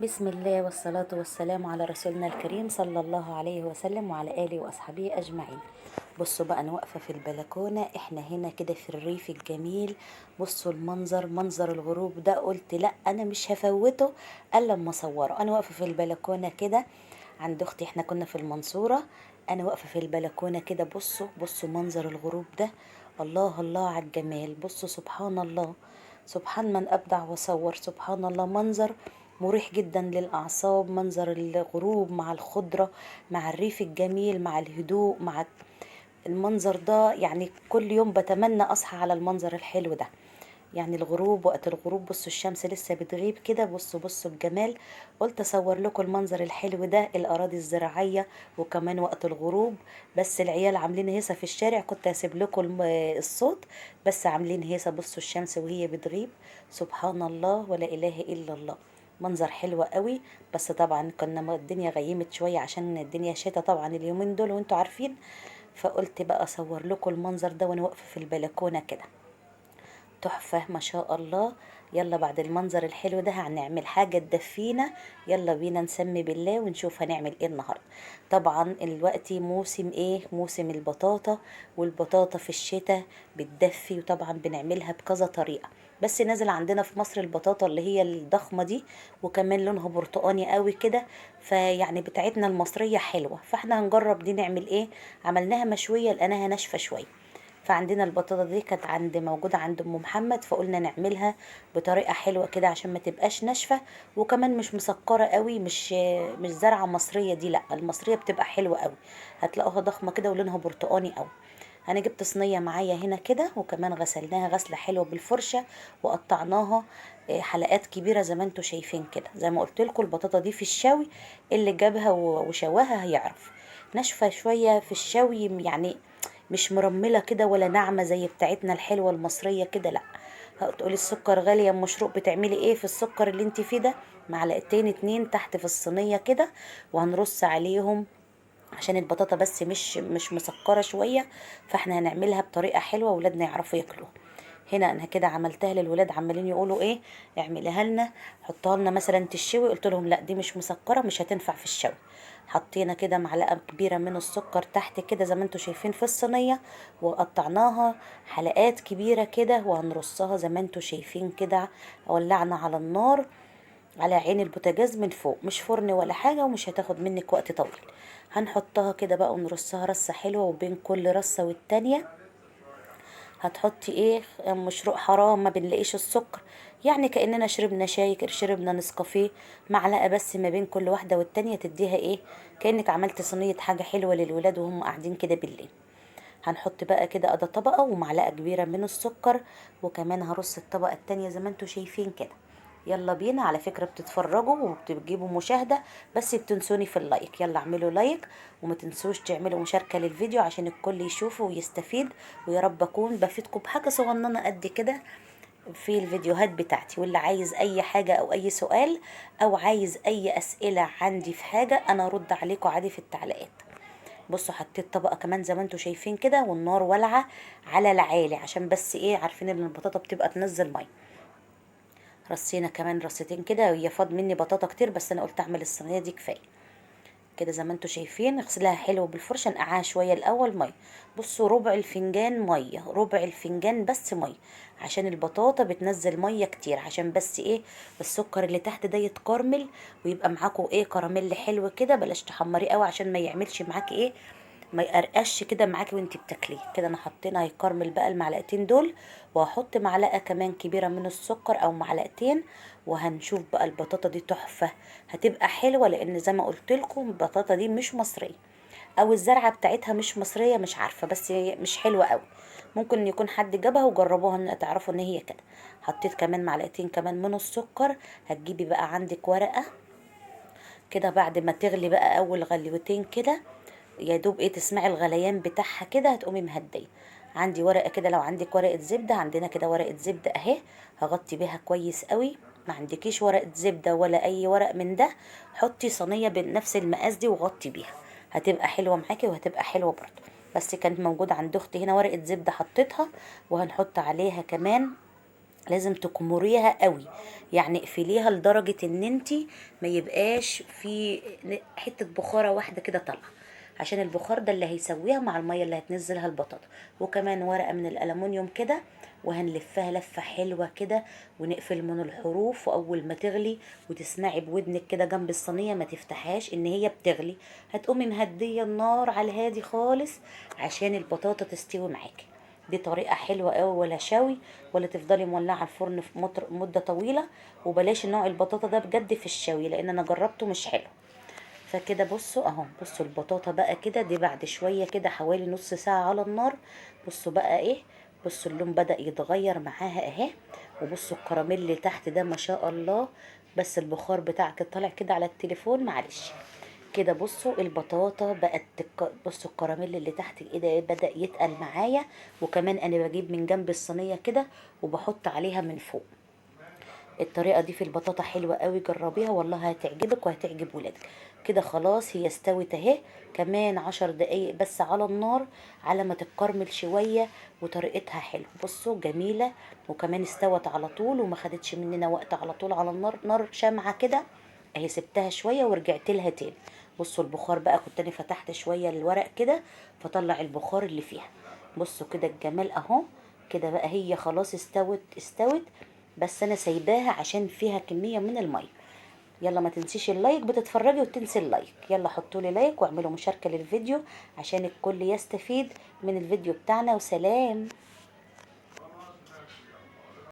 بسم الله والصلاة والسلام على رسولنا الكريم صلى الله عليه وسلم وعلى آله وأصحابه أجمعين. بصوا بقى، أنا واقفة في البلكونة، احنا هنا كده في الريف الجميل. بصوا المنظر، منظر الغروب ده، قلت لا أنا مش هفوته إلا لما أصوره. أنا واقفة في البلكونة كده عند أختي، احنا كنا في المنصورة. أنا واقفة في البلكونة كده، بصوا بصوا منظر الغروب ده. الله الله على الجمال، بصوا سبحان الله، سبحان من أبدع وصور. سبحان الله، منظر مريح جدا للأعصاب، منظر الغروب مع الخضرة مع الريف الجميل مع الهدوء مع المنظر ده. يعني كل يوم بتمنى أصحى على المنظر الحلو ده. يعني الغروب، وقت الغروب بصوا الشمس لسه بتغيب كده، بصوا بصوا الجمال. قلت اصور لكم المنظر الحلو ده، الاراضي الزراعية وكمان وقت الغروب. بس العيال عاملين هيصة في الشارع، كنت هسيب لكم الصوت، بس عاملين هيصة. بصوا الشمس وهي بتغيب، سبحان الله ولا اله الا الله. منظر حلو قوي. بس طبعا كنا الدنيا غيمت شوية عشان الدنيا شتا طبعا اليومين دول وانتوا عارفين. فقلت بقى اصور لكم المنظر ده وانا واقفة في البلكونة كده. تحفة ما شاء الله. يلا بعد المنظر الحلو ده هنعمل حاجة تدفينا. يلا بينا نسمي بالله ونشوف هنعمل ايه النهاردة. طبعا الوقت موسم ايه؟ موسم البطاطا. والبطاطا في الشتاء بتدفي، وطبعا بنعملها بكذا طريقة. بس نازل عندنا في مصر البطاطا اللي هي الضخمة دي، وكمان لونها برتقاني قوي كده. فيعني بتاعتنا المصرية حلوة، فاحنا هنجرب دي نعمل ايه. عملناها مشوية لقيناها ناشفة شوية. فعندنا البطاطا دي كانت موجودة عند ام محمد، فقلنا نعملها بطريقة حلوة كده عشان ما تبقاش ناشفة. وكمان مش مسكرة قوي، مش زرعة مصرية دي، لا المصرية بتبقى حلوة قوي. هتلاقوها ضخمة كده ولونها برتقاني قوي. انا جبت صينية معايا هنا كده، وكمان غسلناها غسلة حلوة بالفرشة وقطعناها حلقات كبيرة زي ما انتوا شايفين كده. زي ما قلت لكم البطاطا دي في الشوي، اللي جابها وشواها هيعرف. ناشفة شوية في الشوي يعني، مش مرملة كده ولا ناعمة زي بتاعتنا الحلوة المصرية كده، لا. هتقولي السكر غالي يا ام مشروق، بتعملي ايه في السكر اللي انت فيه ده؟ معلقتين اتنين تحت في الصينية كده، وهنرص عليهم عشان البطاطا بس مش مسكرة شوية. فاحنا هنعملها بطريقة حلوة ولادنا يعرفوا ياكلوها. هنا انا كده عملتها للولاد، عمالين يقولوا ايه اعمليها لنا، حطها لنا مثلا تشوي. قلت لهم لا دي مش مسكرة، مش هتنفع في الشوي. حطينا كده معلقة كبيرة من السكر تحت كده زي ما انتوا شايفين في الصينية، وقطعناها حلقات كبيرة كده، وهنرصها زي ما انتوا شايفين كده. ولعنا على النار على عين البوتاجاز من فوق، مش فرن ولا حاجة، ومش هتاخد منك وقت طويل. هنحطها كده بقى ونرصها رصة حلوة، وبين كل رصة والتانية هتحطي ايه؟ مشروق حرام ما بنلاقيش السكر. يعني كأننا شربنا شاي، شربنا نسكافيه. معلقة بس ما بين كل واحدة والتانية تديها ايه، كأنك عملت صينية حاجة حلوة للولاد وهم قاعدين كده بالليل. هنحط بقى كده ده طبقة ومعلقة كبيرة من السكر، وكمان هرص الطبقة التانية زي ما انتوا شايفين كده. يلا بينا. على فكرة بتتفرجوا وبتجيبوا مشاهدة، بس بتنسوني في اللايك. يلا اعملوا لايك، وما تنسوش تعملوا مشاركة للفيديو عشان الكل يشوفه ويستفيد. ويا رب اكون بفيدكم بحاجة صغننة قد كده في الفيديوهات بتاعتي. واللي عايز اي حاجة او اي سؤال، او عايز اي اسئلة عندي في حاجة، انا ارد عليكم عادي في التعليقات. بصوا حطيت طبقة كمان زي ما انتوا شايفين كده، والنار والعة على العالي عشان بس ايه، عارفين ان البطاطا بتبقى تنزل ميه. رصينا كمان رصتين كده، هي فاض مني بطاطا كتير بس انا قلت اعمل الصينيه دي كفايه كده. زي ما انتوا شايفين اغسلها حلو بالفرشه، نقعها شويه الاول ميه. بصوا ربع الفنجان ميه، ربع الفنجان بس ميه، عشان البطاطا بتنزل ميه كتير، عشان بس ايه، السكر اللي تحت ده يتكرمل ويبقى معاكوا ايه، كراميل حلو كده. بلاش تحمريه قوي عشان ما يعملش معاكي ايه، ما يقرقش كده معاكي وانتي بتاكليه كده. انا حطينا هيكرمل بقى المعلقتين دول، وهحط معلقه كمان كبيره من السكر او معلقتين. وهنشوف بقى البطاطا دي تحفه، هتبقى حلوه، لان زي ما قلت لكم البطاطا دي مش مصريه، او الزرعه بتاعتها مش مصريه، مش عارفه، بس هي مش حلوه قوي. ممكن يكون حد جابها وجربوها ان تعرفوا ان هي كده. حطيت كمان معلقتين كمان من السكر. هتجيبي بقى عندك ورقه كده بعد ما تغلي بقى اول غلوتين كده، يا دوب ايه تسمعي الغليان بتاعها كده، هتقومي مهديه. عندي ورقه كده، لو عندك ورقه زبده، عندنا كده ورقه زبده اهي، هغطي بيها كويس قوي. ما عندكيش ورقه زبده ولا اي ورق من ده، حطي صينيه بنفس المقاس دي وغطي بيها، هتبقى حلوه معاكي وهتبقى حلوه برضه. بس كانت موجوده عند اختي هنا ورقه زبده، حطيتها. وهنحط عليها كمان لازم تكمريها قوي، يعني اقفليها لدرجة ان انتي ما يبقاش في حتة بخارة واحدة كده طالعة، عشان البخار ده اللي هيسويها مع المية اللي هتنزلها البطاطا. وكمان ورقة من الألمونيوم كده، وهنلفها لفة حلوة كده، ونقفل من الحروف. وأول ما تغلي وتسمعي بودنك كده جنب الصينية، ما تفتحهاش إن هي بتغلي، هتقومي مهدية النار على الهادي خالص عشان البطاطا تستوي معاكي. دي طريقة حلوة قوي، ولا شوي ولا تفضلي مولعة الفرن في مدة طويلة. وبلاش نوع البطاطا ده بجد في الشوي، لان انا جربته مش حلو. فكده بصوا اهو، بصوا البطاطا بقى كده، دي بعد شوية كده حوالي نص ساعة على النار. بصوا بقى ايه، بصوا اللون بدأ يتغير معاها اهي. وبصوا الكراميل اللي تحت ده ما شاء الله. بس البخار بتاعك طالع كده على التليفون، معلش. كده بصوا البطاطا بقت بصوا الكراميل اللي تحت الايد بدأ يتقل معايا. وكمان انا بجيب من جنب الصينية كده وبحط عليها من فوق. الطريقة دي في البطاطا حلوة قوي، جربيها والله هتعجبك وهتعجب ولادك. كده خلاص هي استوت اهي. كمان 10 دقايق بس على النار، على ما تتكرمل شوية. وطريقتها حلوة بصوا جميلة. وكمان استوت على طول وما خدتش مننا وقت، على طول على النار، نار شامعة كده. اهي سبتها شوية ورجعت لها تاني. بصوا البخار بقى، كنت انا فتحت شوية الورق كده فطلع البخار اللي فيها. بصوا كده الجمال اهو. كده بقى هي خلاص استوت استوت. بس انا سايباها عشان فيها كمية من المية. يلا ما تنسيش اللايك، بتتفرجي وتنسي اللايك، يلا حطوا لي لايك واعملوا مشاركة للفيديو عشان الكل يستفيد من الفيديو بتاعنا. وسلام.